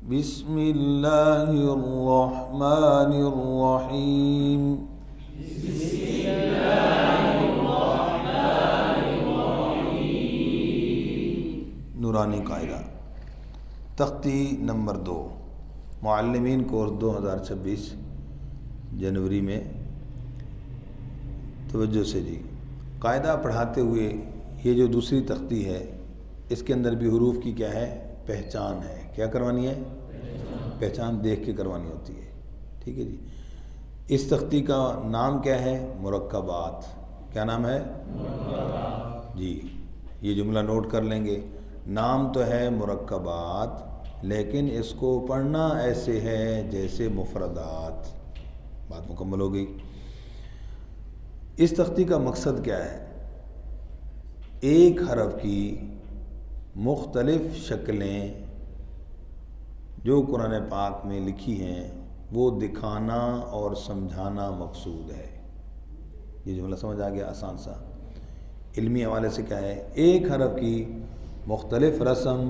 بسم اللہ الرحمن الرحیم نورانی قاعدہ تختی نمبر 2 معلمین کورس 2026 جنوری میں توجہ سے جی قاعدہ پڑھاتے ہوئے یہ جو دوسری تختی ہے اس کے اندر بھی حروف کی کیا ہے پہچان ہے. کیا کروانی ہے پہچان دیکھ کے کروانی ہوتی ہے. ٹھیک ہے جی. اس تختی کا نام کیا ہے مرکبات. کیا نام ہے جی یہ جملہ نوٹ کر لیں گے. نام تو ہے مرکبات لیکن اس کو پڑھنا ایسے ہے جیسے مفردات. بات مکمل ہو گئی. اس تختی کا مقصد کیا ہے؟ ایک حرف کی مختلف شکلیں جو قرآن پاک میں لکھی ہیں وہ دکھانا اور سمجھانا مقصود ہے. یہ جملہ سمجھ آ گیا آسان سا. علمی حوالے سے کیا ہے ایک حرف کی مختلف رسم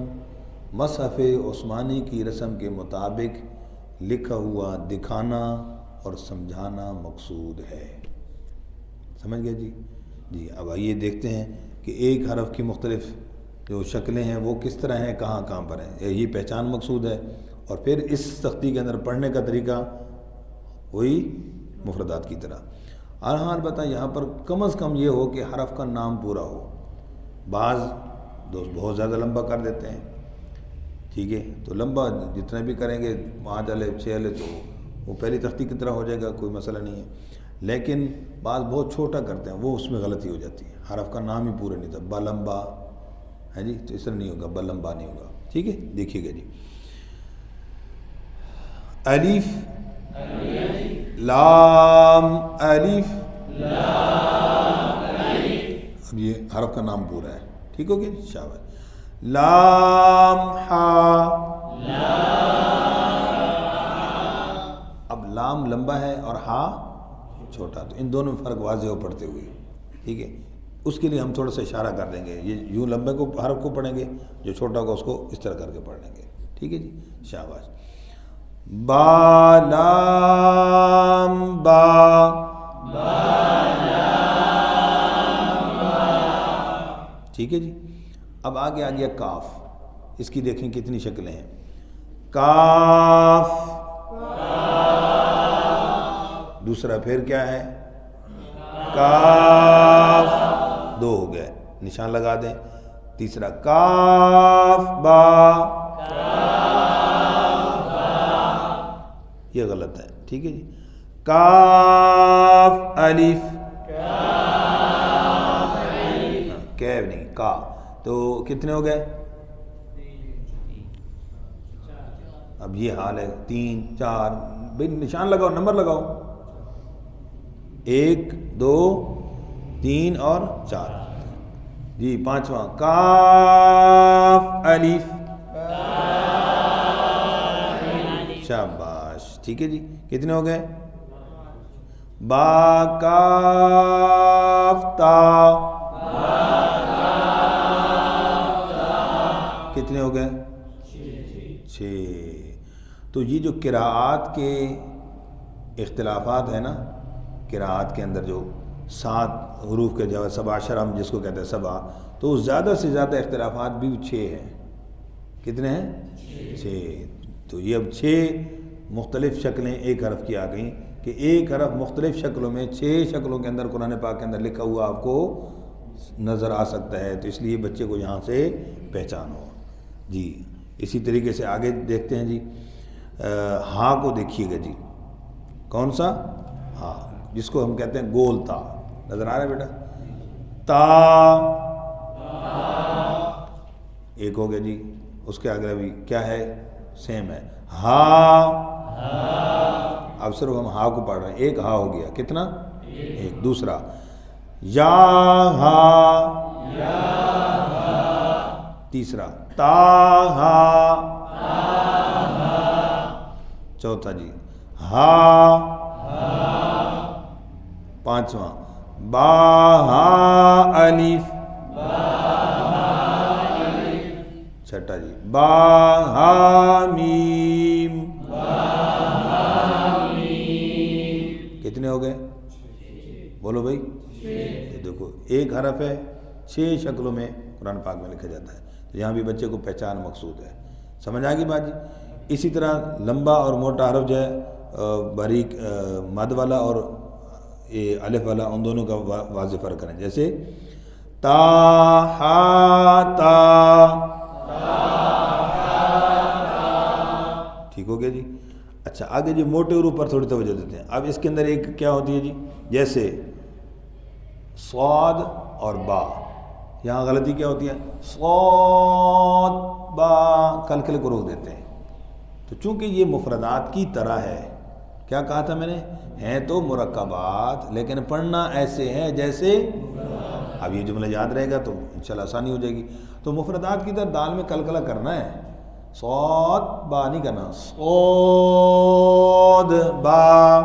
مصحف عثمانی کی رسم کے مطابق لکھا ہوا دکھانا اور سمجھانا مقصود ہے. سمجھ گئے جی؟ جی اب آئیے دیکھتے ہیں کہ ایک حرف کی مختلف جو شکلیں ہیں وہ کس طرح ہیں کہاں کہاں پر ہیں. یہی پہچان مقصود ہے. اور پھر اس تختی کے اندر پڑھنے کا طریقہ وہی مفردات کی طرح. اور ہاں البتہ یہاں پر کم از کم یہ ہو کہ حرف کا نام پورا ہو. بعض دوست بہت زیادہ لمبا کر دیتے ہیں. ٹھیک ہے تو لمبا جتنا بھی کریں گے 5 الف 6 الف تو وہ پہلی تختی کی طرح ہو جائے گا, کوئی مسئلہ نہیں ہے. لیکن بعض بہت چھوٹا کرتے ہیں وہ اس میں غلطی ہو جاتی ہے. حرف کا نام ہی پورا نہیں تھا با لمبا ہے جی تو اس طرح نہیں ہوگا با لمبا نہیں ہوگا. ٹھیک ہے دیکھیے گا جی. الف لام الف. اب یہ حرف کا نام پورا ہے. ٹھیک ہو گیا جی شاباش. لام ہا. اب لام لمبا ہے اور ہا چھوٹا تو ان دونوں میں فرق واضح ہو پڑھتے ہوئے. ٹھیک ہے اس کے لیے ہم تھوڑا سا اشارہ کر دیں گے. یہ یوں لمبے کو حرف کو پڑھیں گے جو چھوٹا ہوگا اس کو اس طرح کر کے پڑھ لیں گے. ٹھیک ہے جی شاباش. با لام با. ٹھیک ہے جی. اب آگے آ گیا کاف. اس کی دیکھیں کتنی شکلیں ہیں. کاف. دوسرا پھر کیا ہے کاف. 2 ہو گئے نشان لگا دیں. تیسرا کاف با. یہ غلط ہے. ٹھیک ہے جی. کاف الف. کیف نہیں کا. تو کتنے ہو گئے؟ اب یہ حال ہے 3 4 بھائی نشان لگاؤ نمبر لگاؤ. 1 2 3 اور 4 جی. 5واں کاف الف. شاباش. ٹھیک ہے جی. کتنے ہو گئے؟ با کاف تا. کتنے ہو گئے؟ 6. تو یہ جو قراءات کے اختلافات ہیں نا قراءات کے اندر جو 7 حروف کے جو سبع شرم جس کو کہتے ہیں سبع تو زیادہ سے زیادہ اختلافات بھی 6 ہیں. کتنے ہیں؟ 6. تو یہ اب 6 مختلف شکلیں ایک حرف کی آ گئیں کہ ایک حرف مختلف شکلوں میں 6 شکلوں کے اندر قرآن پاک کے اندر لکھا ہوا آپ کو نظر آ سکتا ہے. تو اس لیے بچے کو یہاں سے پہچان ہو جی. اسی طریقے سے آگے دیکھتے ہیں جی. ہاں کو دیکھیے گا جی. کون سا ہاں جس کو ہم کہتے ہیں گول تا. نظر آ رہا ہے بیٹا؟ تا. ایک ہو گیا جی. اس کے آگے بھی کیا ہے سیم ہے ہا. اب صرف ہم ہا کو پڑھ رہے ہیں. ایک ہا ہو گیا. کتنا؟ ایک. دوسرا یا ہا. تیسرا تا ہا. چوتھا جی ہا. 5واں با ہا الف. چھٹا جی با ہا میم، کتنے ہو گئے بولو بھائی؟ دیکھو ایک حرف ہے 6 شکلوں میں قرآن پاک میں لکھا جاتا ہے، تو یہاں بھی بچے کو پہچان مقصود ہے، سمجھ آ گئی بات جی؟ اسی طرح لمبا اور موٹا حرف جو ہے باریک مد والا اور یہ الف والا، ان دونوں کا واضح فرق کریں، جیسے تا ہا تا، ٹھیک ہو گیا جی؟ اچھا آگے جی موٹے حروف پر تھوڑی توجہ دیتے ہیں۔ اب اس کے اندر ایک کیا ہوتی ہے جی، جیسے صاد اور با، یہاں غلطی کیا ہوتی ہے، صاد با کلکلے کو روک دیتے ہیں، تو چونکہ یہ مفردات کی طرح ہے، کیا کہا تھا میں نے، ہیں تو مرکبات لیکن پڑھنا ایسے ہے جیسے، اب یہ جملہ یاد رہے گا تو انشاءاللہ آسانی ہو جائے گی۔ تو مفردات کی طرح دال میں کلکلہ کرنا ہے، صاد با نہیں کرنا، صاد با،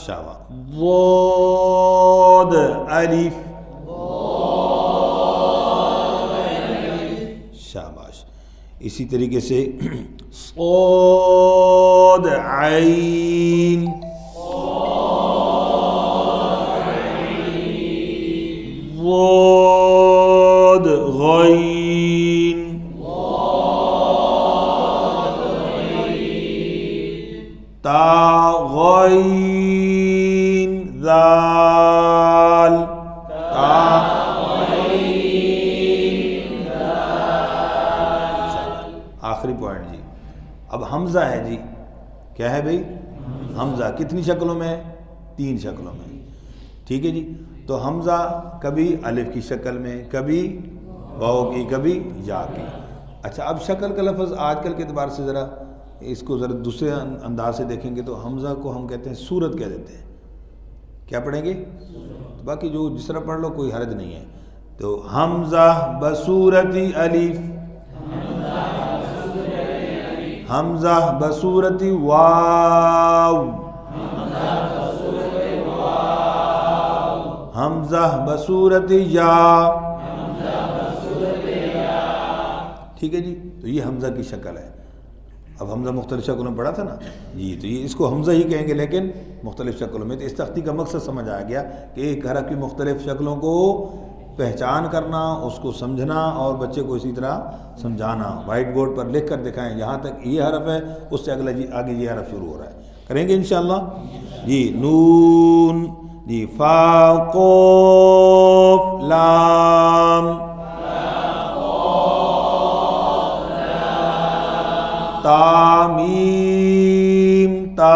شاباش، ضاد الف، شاباش، اسی طریقے سے صاد عین، ضاد غین، تا غین ذال، تا آخری پوائنٹ جی، اب حمزہ ہے جی، کیا ہے بھائی، حمزہ کتنی شکلوں میں ہے، 3 شکلوں میں، ٹھیک ہے جی؟ تو حمزہ کبھی الف کی شکل میں، کبھی واو کی، کبھی یا کی۔ اچھا اب شکل کا لفظ آج کل کے اعتبار سے ذرا اس کو ذرا دوسرے انداز سے دیکھیں گے تو حمزہ کو ہم کہتے ہیں صورت کہہ دیتے ہیں، کیا پڑھیں گے، باقی جو جس طرح پڑھ لو کوئی حرج نہیں ہے۔ تو حمزہ بصورت الف، حمزہ بصورت واو، حمزہ بصورت یا، ٹھیک ہے جی؟ تو یہ حمزہ کی شکل ہے۔ اب حمزہ مختلف شکلوں میں پڑھا تھا نا جی، تو یہ اس کو حمزہ ہی کہیں گے لیکن مختلف شکلوں میں۔ تو اس تختی کا مقصد سمجھ آ گیا کہ ایک حرف کی مختلف شکلوں کو پہچان کرنا، اس کو سمجھنا اور بچے کو اسی طرح سمجھانا، وائٹ بورڈ پر لکھ کر دکھائیں یہاں تک یہ حرف ہے، اس سے اگلا جی آگے یہ حرف شروع ہو رہا ہے، کریں گے انشاءاللہ جی۔ نون جی، فا قاف لام، تا میم تا،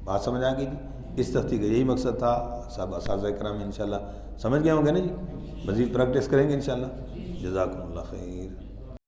بات سمجھ آ گئی جی؟ اس تختی کا یہی مقصد تھا، صاحب اساتذہ کرام انشاءاللہ سمجھ گئے ہوں گے نا جی؟ مزید پریکٹس کریں گے انشاءاللہ، جزاکم اللہ خیر۔